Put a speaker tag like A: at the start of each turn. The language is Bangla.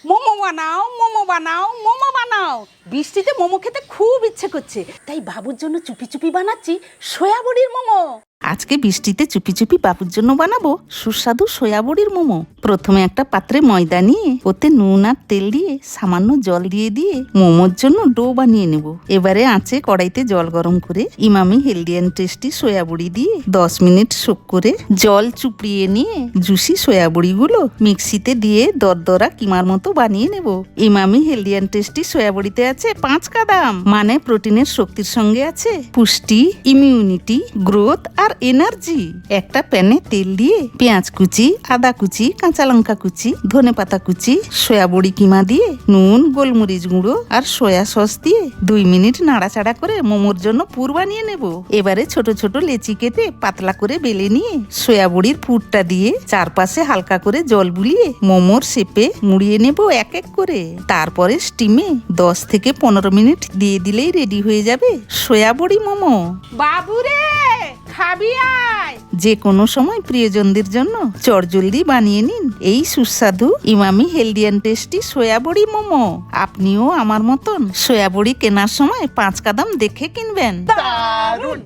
A: মোমো বানাও মোমো বানাও মোমো বানাও। বৃষ্টিতে মোমো খেতে খুব ইচ্ছে করছে, তাই বাবুর জন্য চুপি চুপি বানাচ্ছি সয়াবড়ির মোমো।
B: আজকে বৃষ্টিতে চুপি চুপি বাবুর জন্য বানাবো সুস্বাদু সয়াবড়ির মোমো। প্রথমে একটা পাত্রে ময়দা নিয়ে ওতে নুন আর তেল দিয়ে সামান্য জল দিয়ে মোমোর জন্য ডো বানিয়ে নেব। এবারে আঁচে কড়াইতে জল গরম করে ইমামি হেলদি অ্যান্ড টেস্টি সয়াবড়ি দিয়ে 10 মিনিট সোক করে জল চুপড়িয়ে নিয়ে জুসি সয়াবড়িগুলো মিক্সিতে দিয়ে দরদরা কিমার মতো বানিয়ে নেব। ইমামি হেলদি অ্যান্ড টেস্টি সয়াবড়িতে আছে 5 কাদাম, মানে প্রোটিনের শক্তির সঙ্গে আছে পুষ্টি, ইমিউনিটি, গ্রোথ আর এনার্জি। একটা প্যানে তেল দিয়ে পেঁয়াজ কুচি, আদা কুচি, কাঁচা লঙ্কা কুচি, ধনেপাতা কুচি, সয়াবড়ি কিমা দিয়ে নুন, গোলমরিচ গুঁড়ো আর সয়া সস দিয়ে 2 মিনিট নাড়াচাড়া করে মোমোর জন্য পুর বানিয়ে নেব। এবারে ছোট ছোট লেচি কেটে পাতলা করে বেলে নিয়ে সয়াবড়ির পুরটা দিয়ে চারপাশে হালকা করে জল বুলিয়ে মোমোর শেপে মুড়িয়ে নেব এক এক করে। তারপরে স্টিমে 10 থেকে 15 মিনিট দিয়ে দিলেই রেডি হয়ে যাবে সয়াবড়ি মোমো।
A: বাবুরে খাবি আয়।
B: যে কোনো সময় প্রিয়জনদের জন্য চটজলদি বানিয়ে নিন এই সুস্বাদু ইমামি হেলদি অ্যান্ড টেস্টি সয়াবড়ি মোমো। আপনিও আমার মতন সয়াবড়ি কেনার সময় 5 কাদাম দেখে কিনবেন।
A: দারুণ।